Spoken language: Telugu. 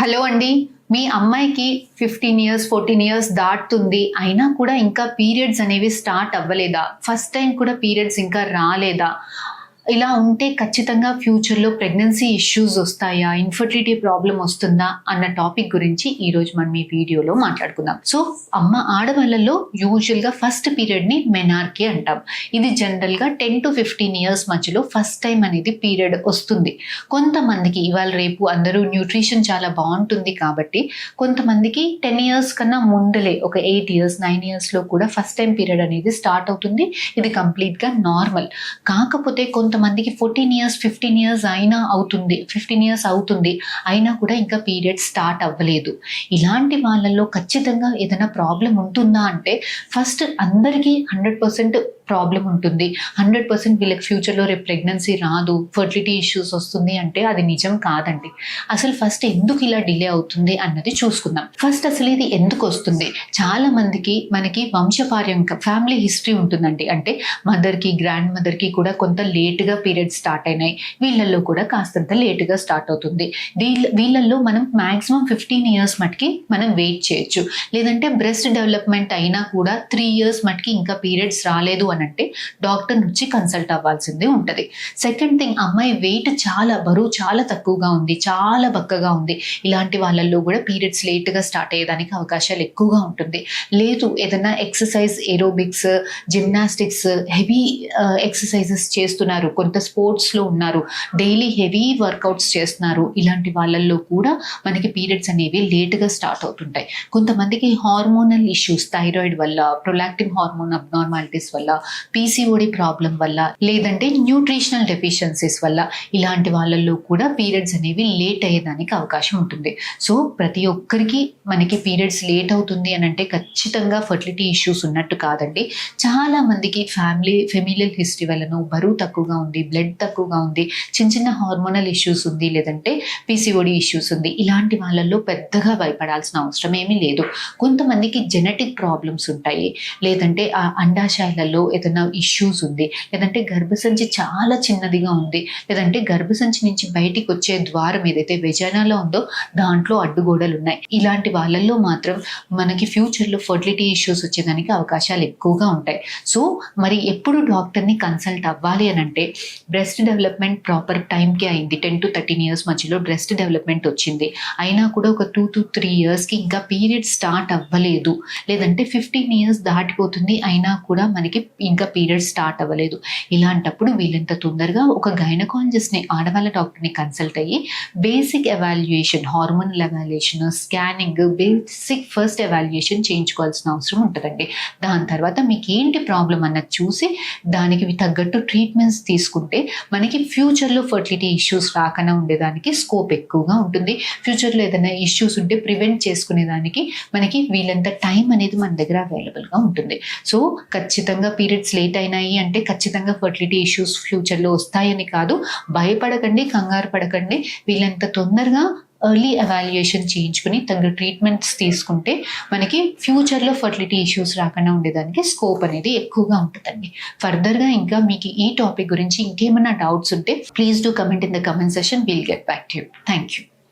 హలో అండి. మీ అమ్మాయికి 15 ఇయర్స్ 14 ఇయర్స్ దాటుతుంది, అయినా కూడా ఇంకా పీరియడ్స్ అనేవి స్టార్ట్ అవ్వలేదా? ఫస్ట్ టైం కూడా పీరియడ్స్ ఇంకా రాలేదా? ఇలా ఉంటే ఖచ్చితంగా ఫ్యూచర్‌లో ప్రెగ్నెన్సీ ఇష్యూస్ వస్తాయా? ఇన్‌ఫర్టిలిటీ ప్రాబ్లమ్ వస్తుందా? అన్న టాపిక్ గురించి ఈరోజు మనం ఈ వీడియోలో మాట్లాడుకుందాం. సో, ఆడవాళ్ళలో యూజువల్‌గా ఫస్ట్ పీరియడ్‌ని మెనార్కీ అంటాం. ఇది జనరల్‌గా 10-15 ఇయర్స్ మధ్యలో ఫస్ట్ టైం అనేది పీరియడ్ వస్తుంది. కొంతమందికి ఇవాళ రేపు అందరూ న్యూట్రిషన్ చాలా బావుంటుంది కాబట్టి కొంతమందికి 10 ఇయర్స్ కన్నా ముందలే ఒక 8 ఇయర్స్, 9 ఇయర్స్‌లో కూడా ఫస్ట్ టైం పీరియడ్ అనేది స్టార్ట్ అవుతుంది. ఇది కంప్లీట్‌గా నార్మల్. కాకపోతే కొంతమందికి 14 ఇయర్స్ 15 ఇయర్స్ అయినా అవుతుంది, 15 ఇయర్స్ అవుతుంది, అయినా కూడా ఇంకా పీరియడ్ స్టార్ట్ అవ్వలేదు. ఇలాంటి వాళ్ళల్లో ఖచ్చితంగా ఏదైనా ప్రాబ్లం ఉంటుందా అంటే ఫస్ట్ అందరికీ 100% ప్రాబ్లం ఉంటుంది. 100% వీళ్ళకి ఫ్యూచర్‌లో రేపు ప్రెగ్నెన్సీ రాదు, ఫర్టిలిటీ ఇష్యూస్ వస్తుంది అంటే అది నిజం కాదండి. అసలు ఫస్ట్ ఎందుకు ఇలా డిలే అవుతుంది అన్నది చూసుకుందాం. ఫస్ట్ అసలు ఇది ఎందుకు వస్తుంది? చాలా మందికి మనకి వంశపార్యంగా ఫ్యామిలీ హిస్టరీ ఉంటుందండి. అంటే మదర్‌కి, గ్రాండ్ మదర్‌కి కూడా కొంత లేట్‌గా పీరియడ్స్ స్టార్ట్ అయినాయి. వీళ్ళల్లో కూడా కాస్తంత లేట్‌గా స్టార్ట్ అవుతుంది. వీళ్ళల్లో మనం మాక్సిమం 15 ఇయర్స్ మటుకి మనం వెయిట్ చేయొచ్చు. లేదంటే బ్రెస్ట్ డెవలప్‌మెంట్ అయినా కూడా 3 ఇయర్స్ మటుకి ఇంకా పీరియడ్స్ రాలేదు అంటే డాక్టర్ నుంచి కన్సల్ట్ అవ్వాల్సిందే ఉంటది. సెకండ్ థింగ్, అమ్మాయి వెయిట్ బరువు చాలా తక్కువగా ఉంది, చాలా బక్కగా ఉంది. ఇలాంటి వాళ్ళల్లో కూడా పీరియడ్స్ లేట్ గా స్టార్ట్ అయ్యేదానికి అవకాశాలు ఎక్కువగా ఉంటుంది. లేదు ఏదైనా exercise, aerobics, gymnastics, heavy exercises చేస్తున్నారు, కొంత స్పోర్ట్స్ లో ఉన్నారు, డైలీ హెవీ వర్కౌట్స్ చేస్తున్నారు, ఇలాంటి వాళ్ళల్లో కూడా మనకి పీరియడ్స్ అనేవి లేట్ గా స్టార్ట్ అవుతుంటాయి. కొంతమందికి హార్మోనల్ ఇష్యూస్, థైరాయిడ్ వల్ల, ప్రొలాక్టిన్ హార్మోన్ అబ్నార్మాలిటీస్ వల్ల, పీసీఓడి ప్రాబ్లం వల్ల, లేదంటే న్యూట్రిషనల్ డెఫిషియన్సీస్ వల్ల, ఇలాంటి వాళ్ళల్లో కూడా పీరియడ్స్ అనేవి లేట్ అయ్యేదానికి అవకాశం ఉంటుంది. సో ప్రతి ఒక్కరికి మనకి పీరియడ్స్ లేట్ అవుతుంది అని అంటే ఖచ్చితంగా ఫర్టిలిటీ ఇష్యూస్ ఉన్నట్టు కాదండి. చాలా మందికి ఫెమిలియల్ హిస్టరీ వలన బరువు తక్కువగా ఉంది, బ్లడ్ తక్కువగా ఉంది, చిన్న హార్మోనల్ ఇష్యూస్ ఉంది, లేదంటే పీసీఓడి ఇష్యూస్ ఉంది. ఇలాంటి వాళ్ళల్లో పెద్దగా భయపడాల్సిన అవసరం ఏమీ లేదు. కొంతమందికి జెనెటిక్ ప్రాబ్లమ్స్ ఉంటాయి, లేదంటే ఆ అండాశయాలలో ఏదైనా ఇష్యూస్ ఉంది, లేదంటే గర్భసంచి చాలా చిన్నదిగా ఉంది, లేదంటే గర్భసంచి నుంచి బయటికి వచ్చే ద్వారం ఏదైతే వెజైనాలో ఉందో దాంట్లో అడ్డుగోడలు ఉన్నాయి. ఇలాంటి వాళ్ళల్లో మాత్రం మనకి ఫ్యూచర్లో ఫర్టిలిటీ ఇష్యూస్ వచ్చేదానికి అవకాశాలు ఎక్కువగా ఉంటాయి. సో మరి ఎప్పుడు డాక్టర్ని కన్సల్ట్ అవ్వాలి అని అంటే బ్రెస్ట్ డెవలప్మెంట్ ప్రాపర్ టైంకి అయింది. 10-13 ఇయర్స్ మధ్యలో బ్రెస్ట్ డెవలప్మెంట్ వచ్చింది, అయినా కూడా ఒక 2-3 ఇయర్స్కి ఇంకా పీరియడ్ స్టార్ట్ అవ్వలేదు, లేదంటే 15 ఇయర్స్ దాటిపోతుంది అయినా కూడా మనకి ఇంకా పీరియడ్ స్టార్ట్ అవ్వలేదు. ఇలాంటప్పుడు వీళ్ళంత తొందరగా ఒక గైనకాలజిస్ట్ని, ఆడవాళ్ళ డాక్టర్ని కన్సల్ట్ అయ్యి basic evaluation, hormonal evaluation, scanning, basic first evaluation చేయించుకోవాల్సిన అవసరం ఉంటుందండి. దాని తర్వాత మీకు ఏంటి ప్రాబ్లం అన్నది చూసి దానికి తగ్గట్టు ట్రీట్మెంట్స్ తీసుకుంటే మనకి ఫ్యూచర్లో ఫర్టిలిటీ ఇష్యూస్ రాకుండా ఉండేదానికి స్కోప్ ఎక్కువగా ఉంటుంది. ఫ్యూచర్లో ఏదైనా ఇష్యూస్ ఉంటే ప్రివెంట్ చేసుకునేదానికి మనకి వీళ్ళంత టైం అనేది మన దగ్గర అవైలబుల్గా ఉంటుంది. సో ఖచ్చితంగా పీరియడ్స్ లేట్ అయినాయి అంటే ఖచ్చితంగా ఫర్టిలిటీ ఇష్యూస్ ఫ్యూచర్లో వస్తాయని కాదు. భయపడకండి, కంగారు పడకండి. వీళ్ళంత తొందరగా ఎర్లీ ఎవాల్యుయేషన్ చేయించుకుని తగ్గ ట్రీట్మెంట్స్ తీసుకుంటే మనకి ఫ్యూచర్లో ఫర్టిలిటీ ఇష్యూస్ రాకుండా ఉండేదానికి స్కోప్ అనేది ఎక్కువగా ఉంటుందండి. ఫర్దర్గా ఇంకా మీకు ఈ టాపిక్ గురించి ఇంకేమైనా డౌట్స్ ఉంటే please do comment in the comment session. Will get back to you. Thank you.